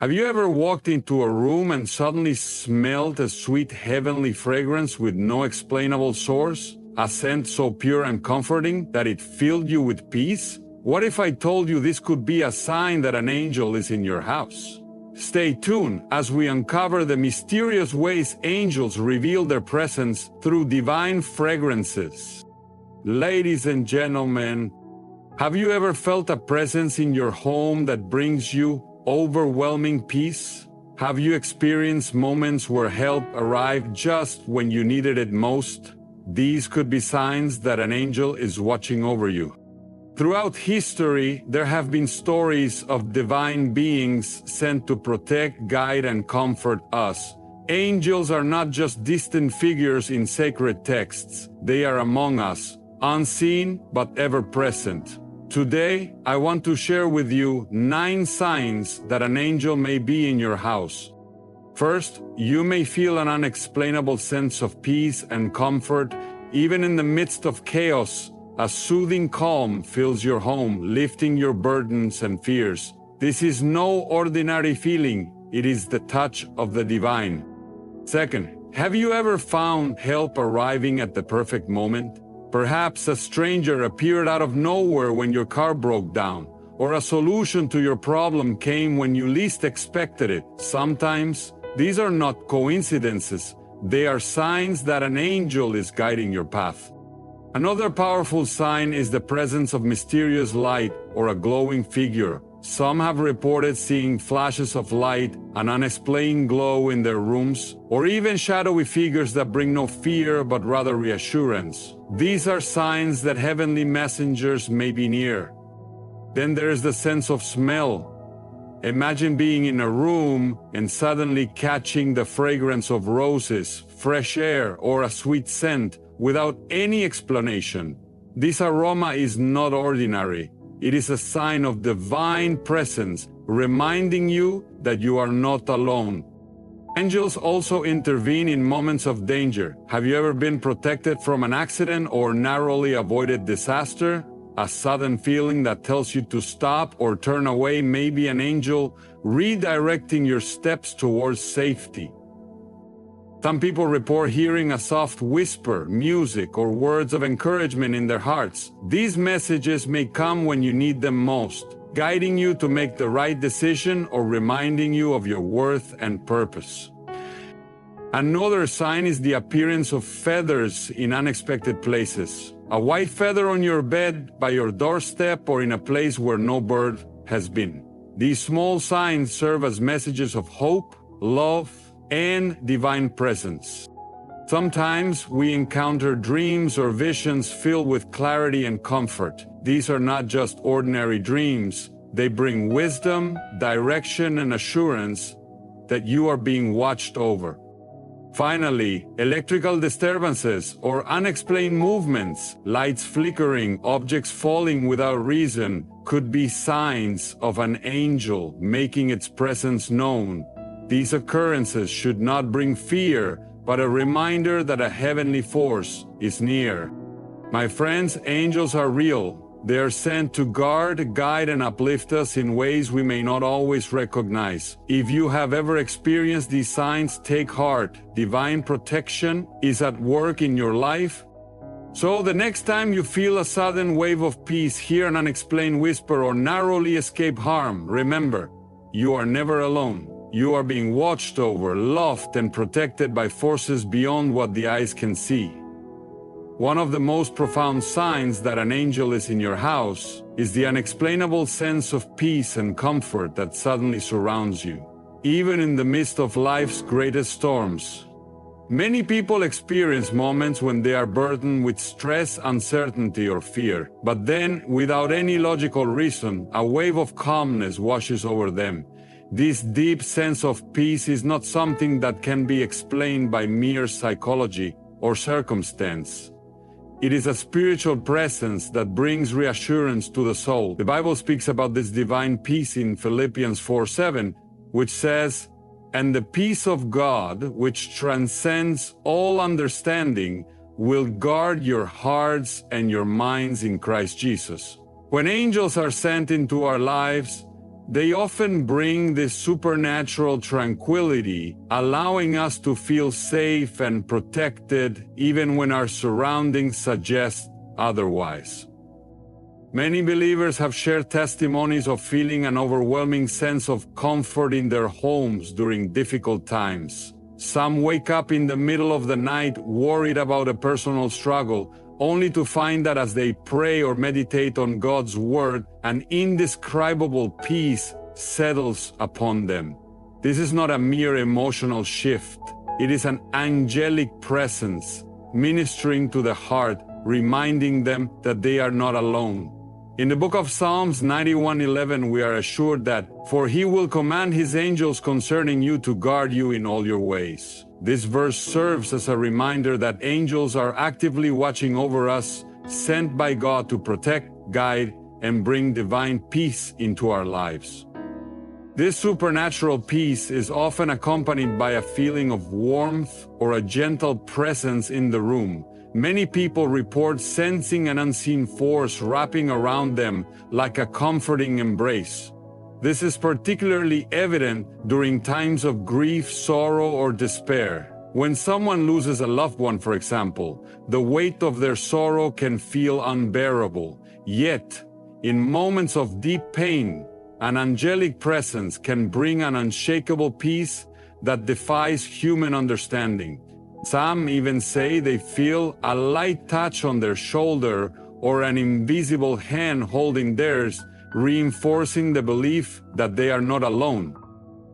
Have you ever walked into a room and suddenly smelled a sweet heavenly fragrance with no explainable source? A scent so pure and comforting that it filled you with peace? What if I told you this could be a sign that an angel is in your house? Stay tuned as we uncover the mysterious ways angels reveal their presence through divine fragrances. Ladies and gentlemen, have you ever felt a presence in your home that brings you overwhelming peace? Have you experienced moments where help arrived just when you needed it most? These could be signs that an angel is watching over you. Throughout history, there have been stories of divine beings sent to protect, guide, and comfort us. Angels are not just distant figures in sacred texts. They are among us, unseen but ever present. Today, I want to share with you 9 signs that an angel may be in your house. First, you may feel an unexplainable sense of peace and comfort, even in the midst of chaos. A soothing calm fills your home, lifting your burdens and fears. This is no ordinary feeling, it is the touch of the divine. Second, have you ever found help arriving at the perfect moment? Perhaps a stranger appeared out of nowhere when your car broke down, or a solution to your problem came when you least expected it. Sometimes, these are not coincidences. They are signs that an angel is guiding your path. Another powerful sign is the presence of mysterious light or a glowing figure. Some have reported seeing flashes of light, an unexplained glow in their rooms, or even shadowy figures that bring no fear but rather reassurance. These are signs that heavenly messengers may be near. Then there is the sense of smell. Imagine being in a room and suddenly catching the fragrance of roses, fresh air, or a sweet scent without any explanation. This aroma is not ordinary. It is a sign of divine presence, reminding you that you are not alone. Angels also intervene in moments of danger. Have you ever been protected from an accident or narrowly avoided disaster? A sudden feeling that tells you to stop or turn away may be an angel redirecting your steps towards safety. Some people report hearing a soft whisper, music, or words of encouragement in their hearts. These messages may come when you need them most, guiding you to make the right decision or reminding you of your worth and purpose. Another sign is the appearance of feathers in unexpected places. A white feather on your bed, by your doorstep, or in a place where no bird has been. These small signs serve as messages of hope, love, and divine presence. Sometimes we encounter dreams or visions filled with clarity and comfort. These are not just ordinary dreams. They bring wisdom, direction, and assurance that you are being watched over. Finally, electrical disturbances or unexplained movements, lights flickering, objects falling without reason, could be signs of an angel making its presence known. These occurrences should not bring fear, but a reminder that a heavenly force is near. My friends, angels are real. They are sent to guard, guide, and uplift us in ways we may not always recognize. If you have ever experienced these signs, take heart. Divine protection is at work in your life. So the next time you feel a sudden wave of peace, hear an unexplained whisper, or narrowly escape harm, remember, you are never alone. You are being watched over, loved, and protected by forces beyond what the eyes can see. One of the most profound signs that an angel is in your house is the unexplainable sense of peace and comfort that suddenly surrounds you, even in the midst of life's greatest storms. Many people experience moments when they are burdened with stress, uncertainty, or fear, but then, without any logical reason, a wave of calmness washes over them. This deep sense of peace is not something that can be explained by mere psychology or circumstance. It is a spiritual presence that brings reassurance to the soul. The Bible speaks about this divine peace in Philippians 4:7, which says, "And the peace of God, which transcends all understanding, will guard your hearts and your minds in Christ Jesus." When angels are sent into our lives, They often bring this supernatural tranquility, allowing us to feel safe and protected even when our surroundings suggest otherwise. Many believers have shared testimonies of feeling an overwhelming sense of comfort in their homes during difficult times. Some wake up in the middle of the night worried about a personal struggle, only to find that as they pray or meditate on God's word, an indescribable peace settles upon them. This is not a mere emotional shift. It is an angelic presence, ministering to the heart, reminding them that they are not alone. In the book of Psalms 91:11, we are assured that, "For he will command his angels concerning you to guard you in all your ways." This verse serves as a reminder that angels are actively watching over us, sent by God to protect, guide, and bring divine peace into our lives. This supernatural peace is often accompanied by a feeling of warmth or a gentle presence in the room. Many people report sensing an unseen force wrapping around them like a comforting embrace. This is particularly evident during times of grief, sorrow, or despair. When someone loses a loved one, for example, the weight of their sorrow can feel unbearable. Yet, in moments of deep pain, an angelic presence can bring an unshakable peace that defies human understanding. Some even say they feel a light touch on their shoulder or an invisible hand holding theirs, reinforcing the belief that they are not alone.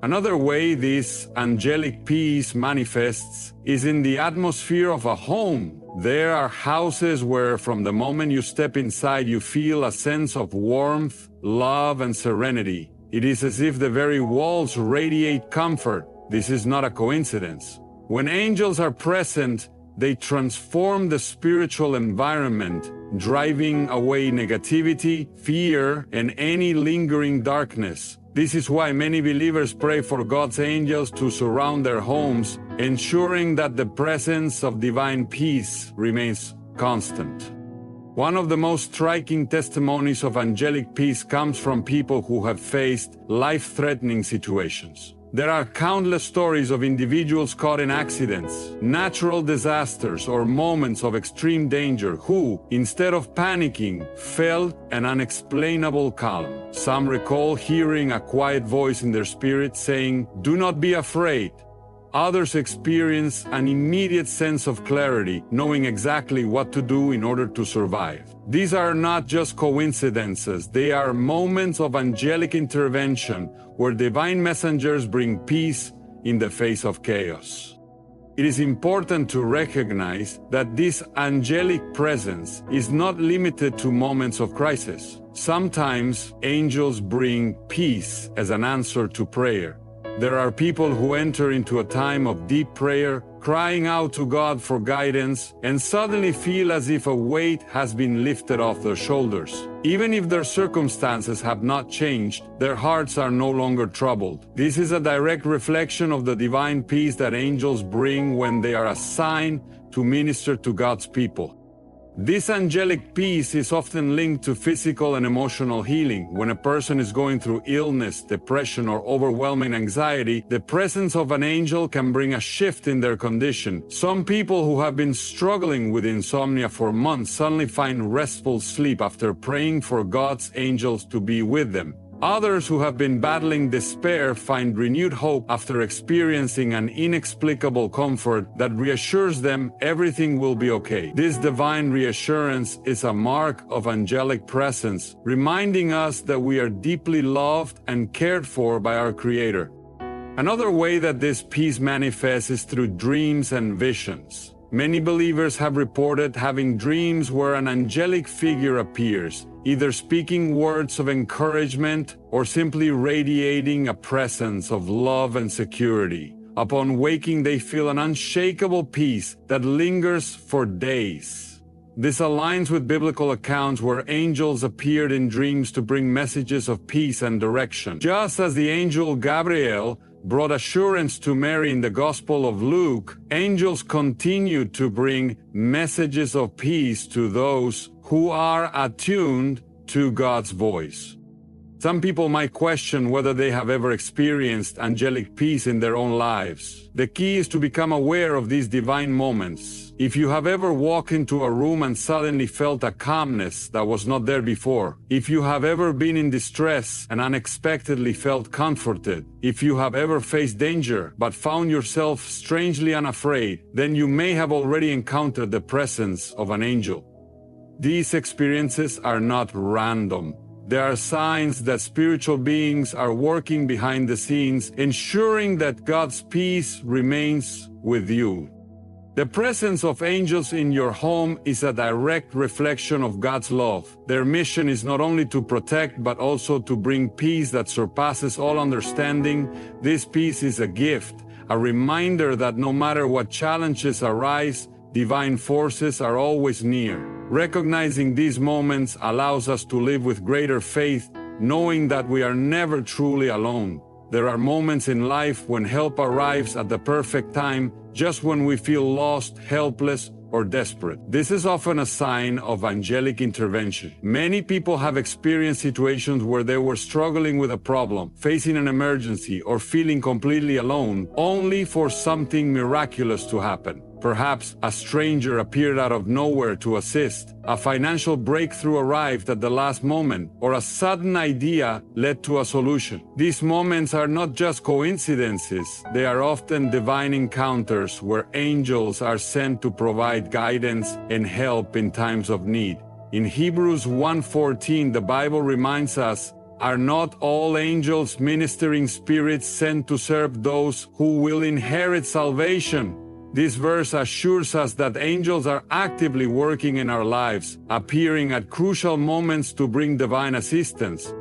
Another way this angelic peace manifests is in the atmosphere of a home. There are houses where from the moment you step inside you feel a sense of warmth, love, and serenity. It is as if the very walls radiate comfort. This is not a coincidence. When angels are present, they transform the spiritual environment, driving away negativity, fear, and any lingering darkness. This is why many believers pray for God's angels to surround their homes, ensuring that the presence of divine peace remains constant. One of the most striking testimonies of angelic peace comes from people who have faced life-threatening situations. There are countless stories of individuals caught in accidents, natural disasters, or moments of extreme danger who, instead of panicking, felt an unexplainable calm. Some recall hearing a quiet voice in their spirit saying, "Do not be afraid." Others experience an immediate sense of clarity, knowing exactly what to do in order to survive. These are not just coincidences, they are moments of angelic intervention where divine messengers bring peace in the face of chaos. It is important to recognize that this angelic presence is not limited to moments of crisis. Sometimes angels bring peace as an answer to prayer. There are people who enter into a time of deep prayer, crying out to God for guidance, and suddenly feel as if a weight has been lifted off their shoulders. Even if their circumstances have not changed, their hearts are no longer troubled. This is a direct reflection of the divine peace that angels bring when they are assigned to minister to God's people. This angelic peace is often linked to physical and emotional healing. When a person is going through illness, depression, or overwhelming anxiety, the presence of an angel can bring a shift in their condition. Some people who have been struggling with insomnia for months suddenly find restful sleep after praying for God's angels to be with them. Others who have been battling despair find renewed hope after experiencing an inexplicable comfort that reassures them everything will be okay. This divine reassurance is a mark of angelic presence, reminding us that we are deeply loved and cared for by our Creator. Another way that this peace manifests is through dreams and visions. Many believers have reported having dreams where an angelic figure appears, either speaking words of encouragement or simply radiating a presence of love and security. Upon waking, they feel an unshakable peace that lingers for days. This aligns with biblical accounts where angels appeared in dreams to bring messages of peace and direction. Just as the angel Gabriel brought assurance to Mary in the Gospel of Luke, angels continue to bring messages of peace to those who are attuned to God's voice. Some people might question whether they have ever experienced angelic peace in their own lives. The key is to become aware of these divine moments. If you have ever walked into a room and suddenly felt a calmness that was not there before, if you have ever been in distress and unexpectedly felt comforted, if you have ever faced danger but found yourself strangely unafraid, then you may have already encountered the presence of an angel. These experiences are not random. There are signs that spiritual beings are working behind the scenes, ensuring that God's peace remains with you. The presence of angels in your home is a direct reflection of God's love. Their mission is not only to protect but also to bring peace that surpasses all understanding. This peace is a gift, a reminder that no matter what challenges arise, divine forces are always near. Recognizing these moments allows us to live with greater faith, knowing that we are never truly alone. There are moments in life when help arrives at the perfect time, just when we feel lost, helpless, or desperate. This is often a sign of angelic intervention. Many people have experienced situations where they were struggling with a problem, facing an emergency, or feeling completely alone, only for something miraculous to happen. Perhaps a stranger appeared out of nowhere to assist, a financial breakthrough arrived at the last moment, or a sudden idea led to a solution. These moments are not just coincidences, they are often divine encounters where angels are sent to provide guidance and help in times of need. In Hebrews 1:14, the Bible reminds us, "Are not all angels ministering spirits sent to serve those who will inherit salvation?" This verse assures us that angels are actively working in our lives, appearing at crucial moments to bring divine assistance.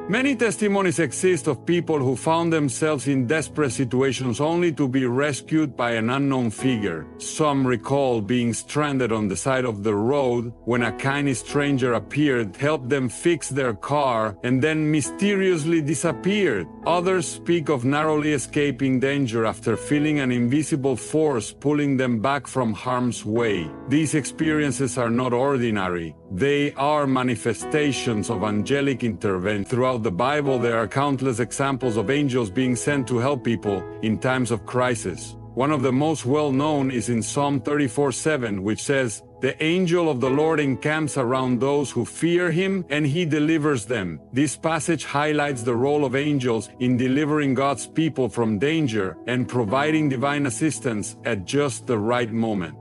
Many testimonies exist of people who found themselves in desperate situations only to be rescued by an unknown figure. Some recall being stranded on the side of the road when a kind stranger appeared, helped them fix their car, and then mysteriously disappeared. Others speak of narrowly escaping danger after feeling an invisible force pulling them back from harm's way. These experiences are not ordinary. They are manifestations of angelic intervention. Throughout the Bible, there are countless examples of angels being sent to help people in times of crisis. One of the most well-known is in Psalm 34:7, which says, "The angel of the Lord encamps around those who fear him, and he delivers them." This passage highlights the role of angels in delivering God's people from danger and providing divine assistance at just the right moment.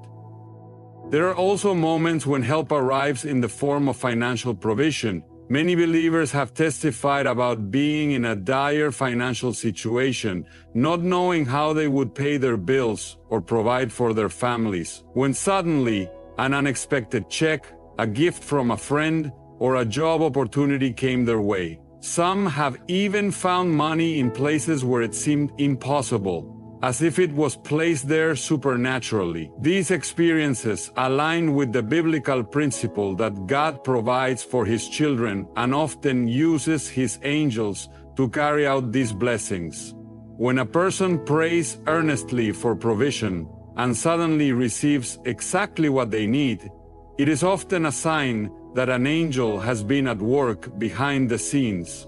There are also moments when help arrives in the form of financial provision. Many believers have testified about being in a dire financial situation, not knowing how they would pay their bills or provide for their families, when suddenly an unexpected check, a gift from a friend, or a job opportunity came their way. Some have even found money in places where it seemed impossible, as if it was placed there supernaturally. These experiences align with the biblical principle that God provides for His children and often uses His angels to carry out these blessings. When a person prays earnestly for provision and suddenly receives exactly what they need, it is often a sign that an angel has been at work behind the scenes.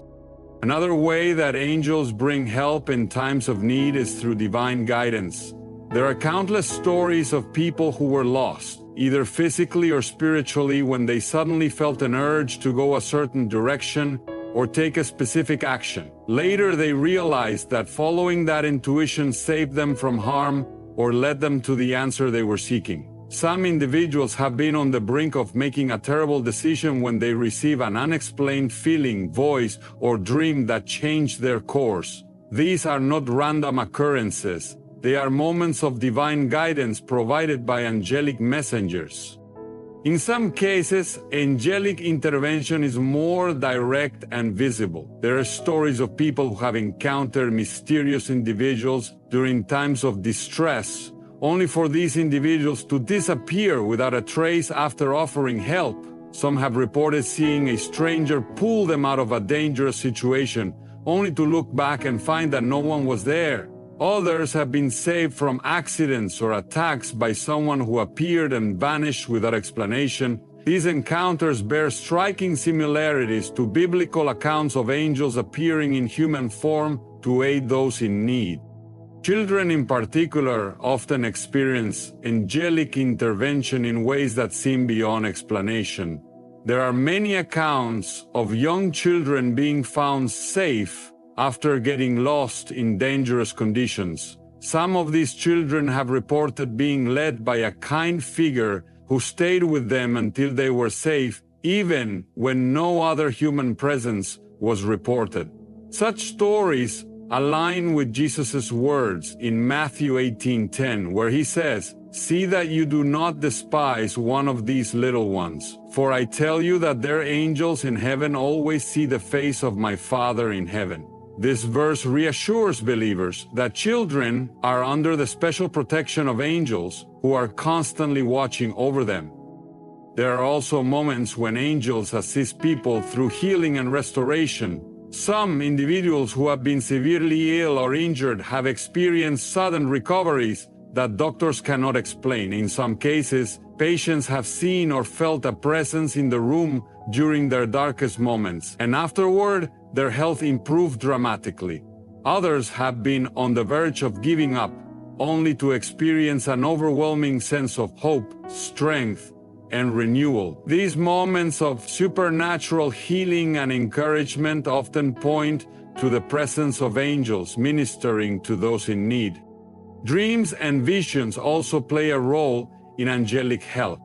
Another way that angels bring help in times of need is through divine guidance. There are countless stories of people who were lost, either physically or spiritually, when they suddenly felt an urge to go a certain direction or take a specific action. Later, they realized that following that intuition saved them from harm or led them to the answer they were seeking. Some individuals have been on the brink of making a terrible decision when they receive an unexplained feeling, voice, or dream that changed their course. These are not random occurrences. They are moments of divine guidance provided by angelic messengers. In some cases, angelic intervention is more direct and visible. There are stories of people who have encountered mysterious individuals during times of distress, only for these individuals to disappear without a trace after offering help. Some have reported seeing a stranger pull them out of a dangerous situation, only to look back and find that no one was there. Others have been saved from accidents or attacks by someone who appeared and vanished without explanation. These encounters bear striking similarities to biblical accounts of angels appearing in human form to aid those in need. Children in particular often experience angelic intervention in ways that seem beyond explanation. There are many accounts of young children being found safe after getting lost in dangerous conditions. Some of these children have reported being led by a kind figure who stayed with them until they were safe, even when no other human presence was reported. Such stories align with Jesus' words in Matthew 18:10, where he says, "See that you do not despise one of these little ones, for I tell you that their angels in heaven always see the face of my Father in heaven." This verse reassures believers that children are under the special protection of angels who are constantly watching over them. There are also moments when angels assist people through healing and restoration. Some individuals who have been severely ill or injured have experienced sudden recoveries that doctors cannot explain. In some cases, patients have seen or felt a presence in the room during their darkest moments, and afterward, their health improved dramatically. Others have been on the verge of giving up, only to experience an overwhelming sense of hope, strength, and renewal. These moments of supernatural healing and encouragement often point to the presence of angels ministering to those in need. Dreams and visions also play a role in angelic help.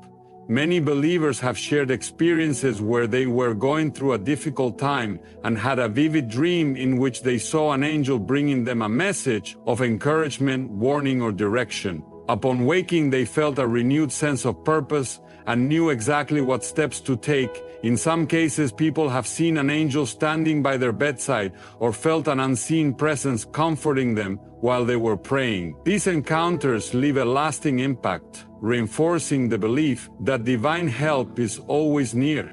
Many believers have shared experiences where they were going through a difficult time and had a vivid dream in which they saw an angel bringing them a message of encouragement, warning, or direction. Upon waking, they felt a renewed sense of purpose and knew exactly what steps to take. In some cases, people have seen an angel standing by their bedside or felt an unseen presence comforting them while they were praying. These encounters leave a lasting impact, reinforcing the belief that divine help is always near.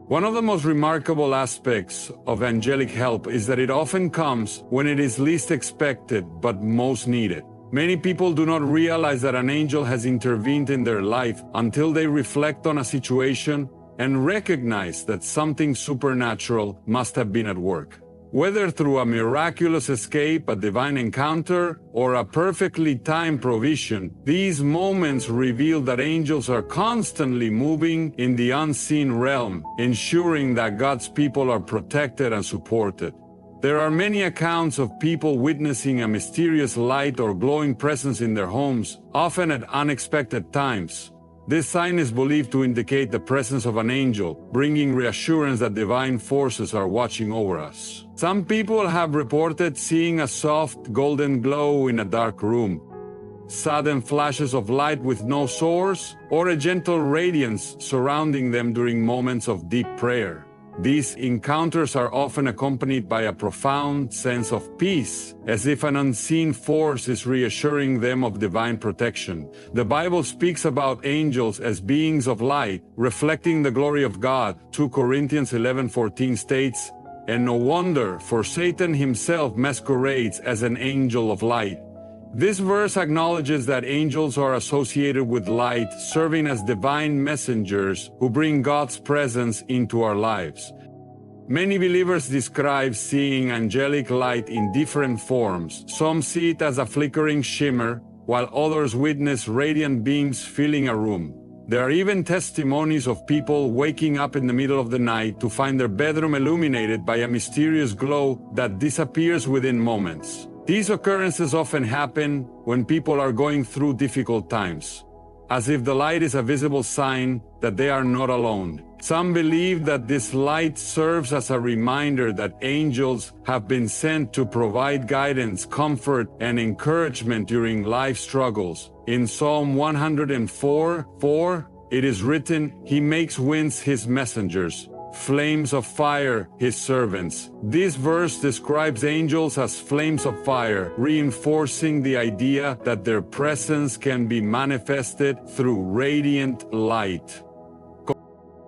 One of the most remarkable aspects of angelic help is that it often comes when it is least expected but most needed. Many people do not realize that an angel has intervened in their life until they reflect on a situation and recognize that something supernatural must have been at work. Whether through a miraculous escape, a divine encounter, or a perfectly timed provision, these moments reveal that angels are constantly moving in the unseen realm, ensuring that God's people are protected and supported. There are many accounts of people witnessing a mysterious light or glowing presence in their homes, often at unexpected times. This sign is believed to indicate the presence of an angel, bringing reassurance that divine forces are watching over us. Some people have reported seeing a soft golden glow in a dark room, sudden flashes of light with no source, or a gentle radiance surrounding them during moments of deep prayer. These encounters are often accompanied by a profound sense of peace, as if an unseen force is reassuring them of divine protection. The Bible speaks about angels as beings of light, reflecting the glory of God. 2 Corinthians 11:14 states, "And no wonder, for Satan himself masquerades as an angel of light." This verse acknowledges that angels are associated with light, serving as divine messengers who bring God's presence into our lives. Many believers describe seeing angelic light in different forms. Some see it as a flickering shimmer, while others witness radiant beams filling a room. There are even testimonies of people waking up in the middle of the night to find their bedroom illuminated by a mysterious glow that disappears within moments. These occurrences often happen when people are going through difficult times, as if the light is a visible sign that they are not alone. Some believe that this light serves as a reminder that angels have been sent to provide guidance, comfort, and encouragement during life struggles. In Psalm 104:4, it is written, "He makes winds his messengers, flames of fire his servants." This verse describes angels as flames of fire, reinforcing the idea that their presence can be manifested through radiant light.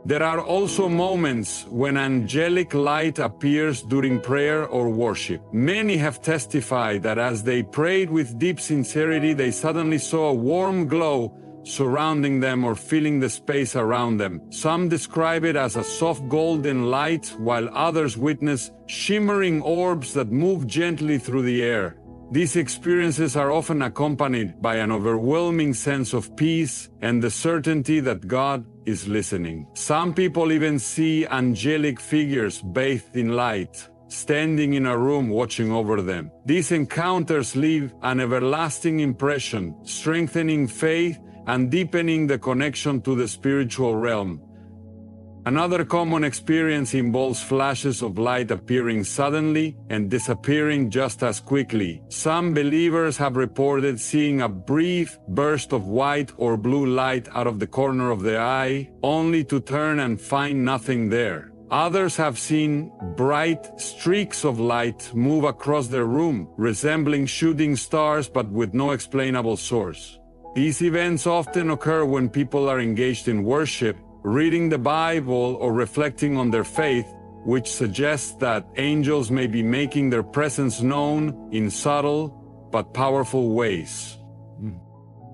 There are also moments when angelic light appears during prayer or worship. Many have testified that as they prayed with deep sincerity, they suddenly saw a warm glow surrounding them or filling the space around them. Some describe it as a soft golden light, while others witness shimmering orbs that move gently through the air. These experiences are often accompanied by an overwhelming sense of peace and the certainty that God is listening. Some people even see angelic figures bathed in light, standing in a room watching over them. These encounters leave an everlasting impression, strengthening faith and deepening the connection to the spiritual realm. Another common experience involves flashes of light appearing suddenly and disappearing just as quickly. Some believers have reported seeing a brief burst of white or blue light out of the corner of the eye, only to turn and find nothing there. Others have seen bright streaks of light move across their room, resembling shooting stars but with no explainable source. These events often occur when people are engaged in worship, reading the Bible, or reflecting on their faith, which suggests that angels may be making their presence known in subtle but powerful ways.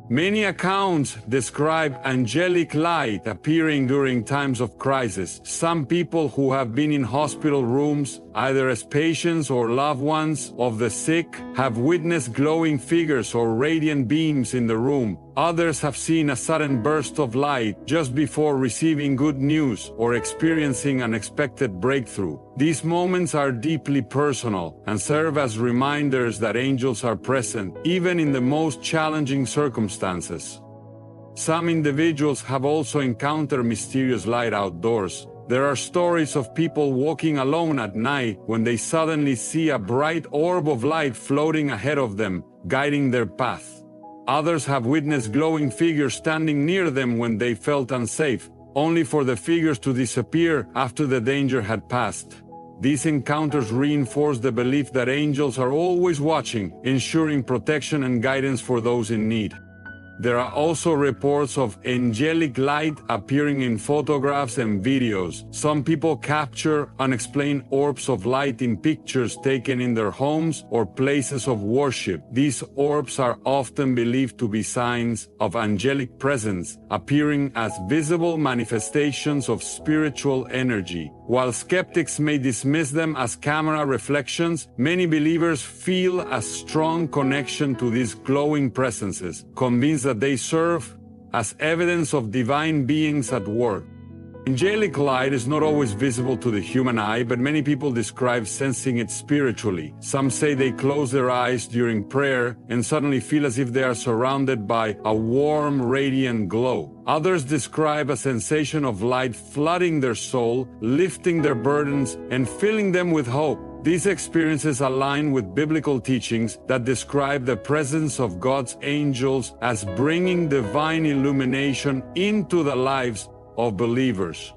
Many accounts describe angelic light appearing during times of crisis. Some people who have been in hospital rooms, either as patients or loved ones of the sick, have witnessed glowing figures or radiant beams in the room. Others have seen a sudden burst of light just before receiving good news or experiencing an unexpected breakthrough. These moments are deeply personal and serve as reminders that angels are present, even in the most challenging circumstances. Some individuals have also encountered mysterious light outdoors. There are stories of people walking alone at night when they suddenly see a bright orb of light floating ahead of them, guiding their path. Others have witnessed glowing figures standing near them when they felt unsafe, only for the figures to disappear after the danger had passed. These encounters reinforce the belief that angels are always watching, ensuring protection and guidance for those in need. There are also reports of angelic light appearing in photographs and videos. Some people capture unexplained orbs of light in pictures taken in their homes or places of worship. These orbs are often believed to be signs of angelic presence, appearing as visible manifestations of spiritual energy. While skeptics may dismiss them as camera reflections, many believers feel a strong connection to these glowing presences, convinced that they serve as evidence of divine beings at work. Angelic light is not always visible to the human eye, but many people describe sensing it spiritually. Some say they close their eyes during prayer and suddenly feel as if they are surrounded by a warm, radiant glow. Others describe a sensation of light flooding their soul, lifting their burdens, and filling them with hope. These experiences align with biblical teachings that describe the presence of God's angels as bringing divine illumination into the lives of believers.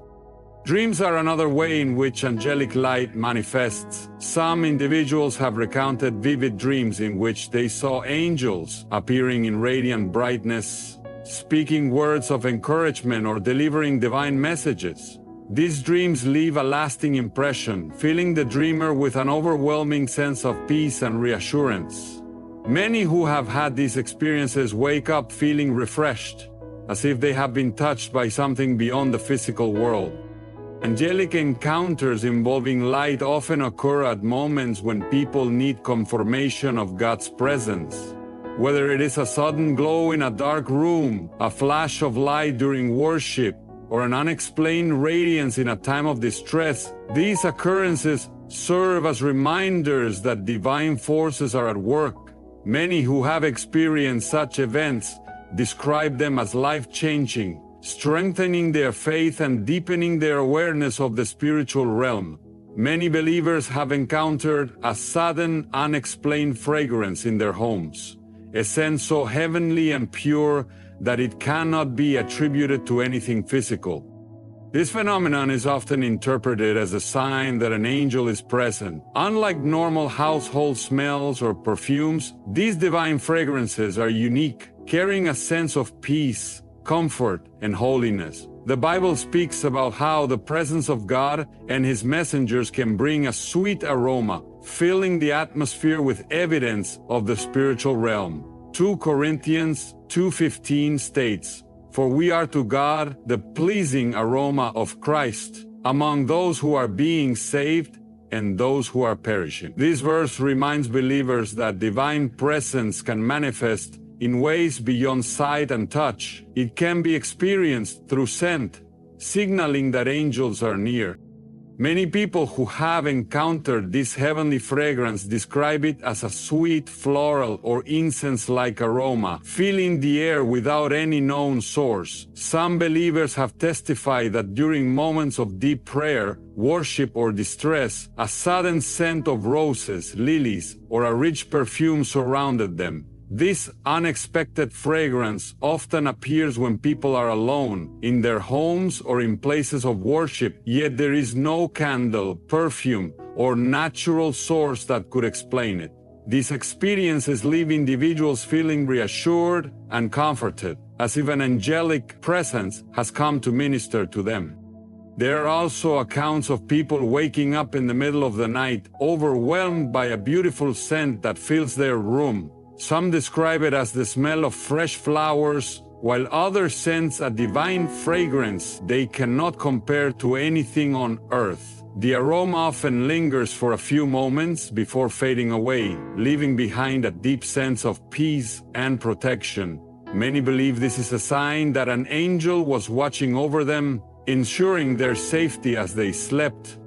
Dreams are another way in which angelic light manifests. Some individuals have recounted vivid dreams in which they saw angels appearing in radiant brightness, speaking words of encouragement or delivering divine messages. These dreams leave a lasting impression, filling the dreamer with an overwhelming sense of peace and reassurance. Many who have had these experiences wake up feeling refreshed, as if they have been touched by something beyond the physical world. Angelic encounters involving light often occur at moments when people need confirmation of God's presence. Whether it is a sudden glow in a dark room, a flash of light during worship, or an unexplained radiance in a time of distress, these occurrences serve as reminders that divine forces are at work. Many who have experienced such events describe them as life-changing, strengthening their faith and deepening their awareness of the spiritual realm. Many believers have encountered a sudden, unexplained fragrance in their homes, a scent so heavenly and pure that it cannot be attributed to anything physical. This phenomenon is often interpreted as a sign that an angel is present. Unlike normal household smells or perfumes, these divine fragrances are unique, carrying a sense of peace, comfort, and holiness. The Bible speaks about how the presence of God and His messengers can bring a sweet aroma, filling the atmosphere with evidence of the spiritual realm. 2 Corinthians 2:15 states, "For we are to God the pleasing aroma of Christ among those who are being saved and those who are perishing." This verse reminds believers that divine presence can manifest in ways beyond sight and touch. It can be experienced through scent, signaling that angels are near. Many people who have encountered this heavenly fragrance describe it as a sweet floral or incense-like aroma, filling the air without any known source. Some believers have testified that during moments of deep prayer, worship, or distress, a sudden scent of roses, lilies, or a rich perfume surrounded them. This unexpected fragrance often appears when people are alone, in their homes or in places of worship, yet there is no candle, perfume, or natural source that could explain it. These experiences leave individuals feeling reassured and comforted, as if an angelic presence has come to minister to them. There are also accounts of people waking up in the middle of the night, overwhelmed by a beautiful scent that fills their room. Some describe it as the smell of fresh flowers, while others sense a divine fragrance they cannot compare to anything on earth. The aroma often lingers for a few moments before fading away, leaving behind a deep sense of peace and protection. Many believe this is a sign that an angel was watching over them, ensuring their safety as they slept.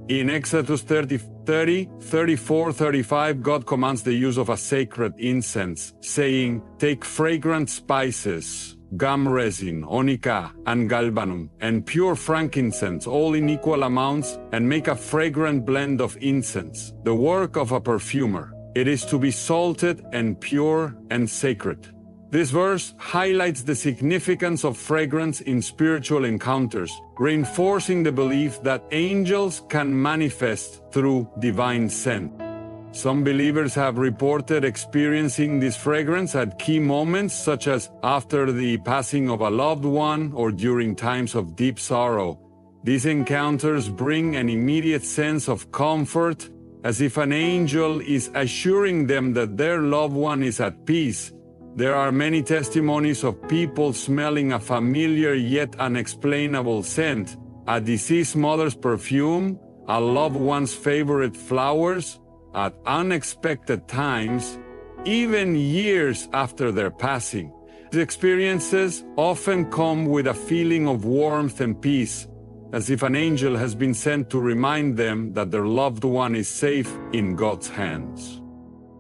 In Exodus 34:35, God commands the use of a sacred incense, saying, "Take fragrant spices, gum resin, onycha, and galbanum, and pure frankincense, all in equal amounts, and make a fragrant blend of incense, the work of a perfumer. It is to be salted and pure and sacred." This verse highlights the significance of fragrance in spiritual encounters, reinforcing the belief that angels can manifest through divine scent. Some believers have reported experiencing this fragrance at key moments, such as after the passing of a loved one or during times of deep sorrow. These encounters bring an immediate sense of comfort, as if an angel is assuring them that their loved one is at peace. There are many testimonies of people smelling a familiar yet unexplainable scent, a deceased mother's perfume, a loved one's favorite flowers, at unexpected times, even years after their passing. These experiences often come with a feeling of warmth and peace, as if an angel has been sent to remind them that their loved one is safe in God's hands.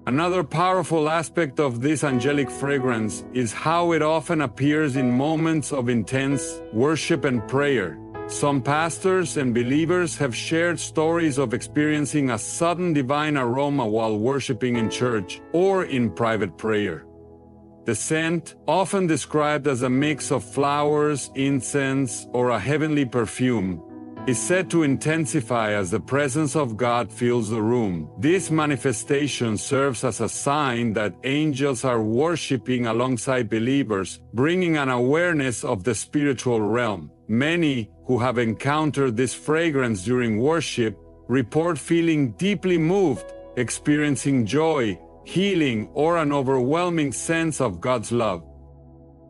Another powerful aspect of this angelic fragrance is how it often appears in moments of intense worship and prayer. Some pastors and believers have shared stories of experiencing a sudden divine aroma while worshiping in church or in private prayer. The scent, often described as a mix of flowers, incense, or a heavenly perfume, is said to intensify as the presence of God fills the room. This manifestation serves as a sign that angels are worshiping alongside believers, bringing an awareness of the spiritual realm. Many who have encountered this fragrance during worship report feeling deeply moved, experiencing joy, healing, or an overwhelming sense of God's love.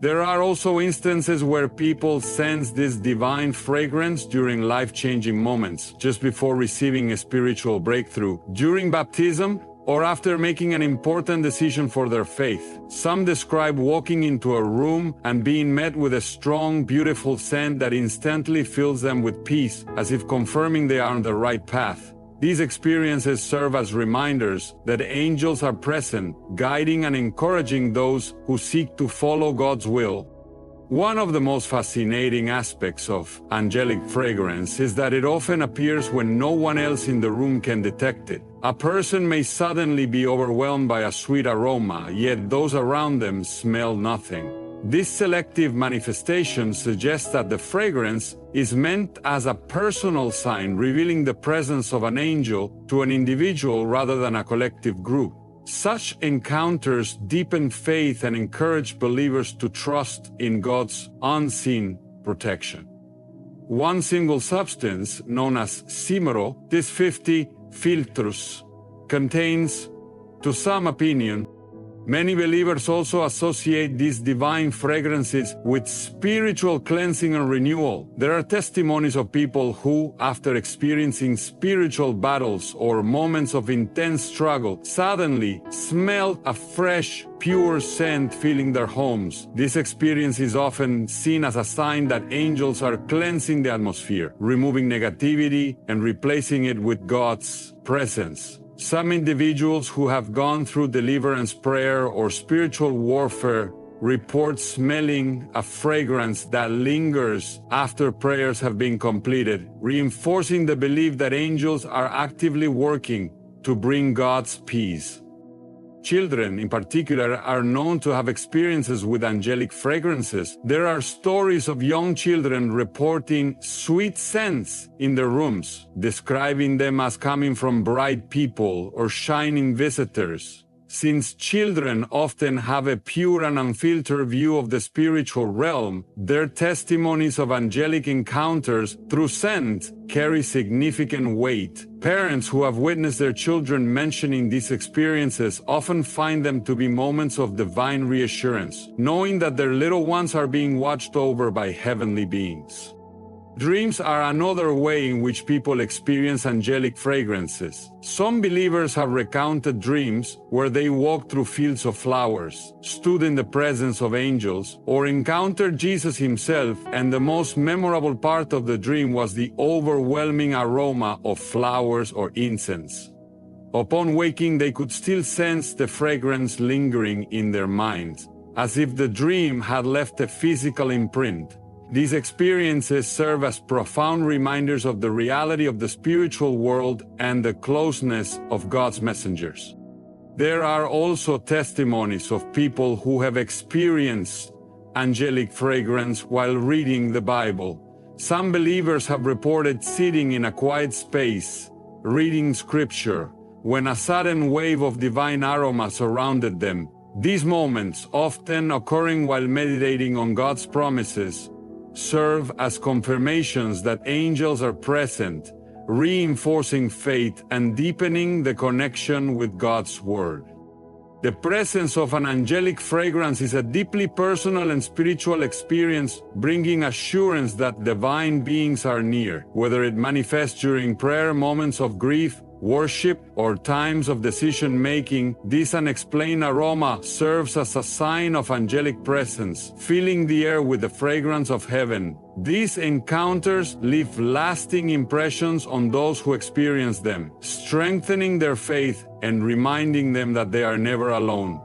There are also instances where people sense this divine fragrance during life-changing moments, just before receiving a spiritual breakthrough, during baptism, or after making an important decision for their faith. Some describe walking into a room and being met with a strong, beautiful scent that instantly fills them with peace, as if confirming they are on the right path. These experiences serve as reminders that angels are present, guiding and encouraging those who seek to follow God's will. One of the most fascinating aspects of angelic fragrance is that it often appears when no one else in the room can detect it. A person may suddenly be overwhelmed by a sweet aroma, yet those around them smell nothing. This selective manifestation suggests that the fragrance is meant as a personal sign, revealing the presence of an angel to an individual rather than a collective group. Such encounters deepen faith and encourage believers to trust in God's unseen protection. One single substance, known as simero, this 50 filtrus, contains, to some opinion, Many believers also associate these divine fragrances with spiritual cleansing and renewal. There are testimonies of people who, after experiencing spiritual battles or moments of intense struggle, suddenly smelled a fresh, pure scent filling their homes. This experience is often seen as a sign that angels are cleansing the atmosphere, removing negativity and replacing it with God's presence. Some individuals who have gone through deliverance prayer or spiritual warfare report smelling a fragrance that lingers after prayers have been completed, reinforcing the belief that angels are actively working to bring God's peace. Children, in particular, are known to have experiences with angelic fragrances. There are stories of young children reporting sweet scents in their rooms, describing them as coming from bright people or shining visitors. Since children often have a pure and unfiltered view of the spiritual realm, their testimonies of angelic encounters through scent carry significant weight. Parents who have witnessed their children mentioning these experiences often find them to be moments of divine reassurance, knowing that their little ones are being watched over by heavenly beings. Dreams are another way in which people experience angelic fragrances. Some believers have recounted dreams where they walked through fields of flowers, stood in the presence of angels, or encountered Jesus himself, and the most memorable part of the dream was the overwhelming aroma of flowers or incense. Upon waking, they could still sense the fragrance lingering in their minds, as if the dream had left a physical imprint. These experiences serve as profound reminders of the reality of the spiritual world and the closeness of God's messengers. There are also testimonies of people who have experienced angelic fragrance while reading the Bible. Some believers have reported sitting in a quiet space, reading scripture, when a sudden wave of divine aroma surrounded them. These moments, often occurring while meditating on God's promises, serve as confirmations that angels are present, reinforcing faith and deepening the connection with God's Word. The presence of an angelic fragrance is a deeply personal and spiritual experience, bringing assurance that divine beings are near. Whether it manifests during prayer, moments of grief, worship, or times of decision-making, this unexplained aroma serves as a sign of angelic presence, filling the air with the fragrance of heaven. These encounters leave lasting impressions on those who experience them, strengthening their faith and reminding them that they are never alone.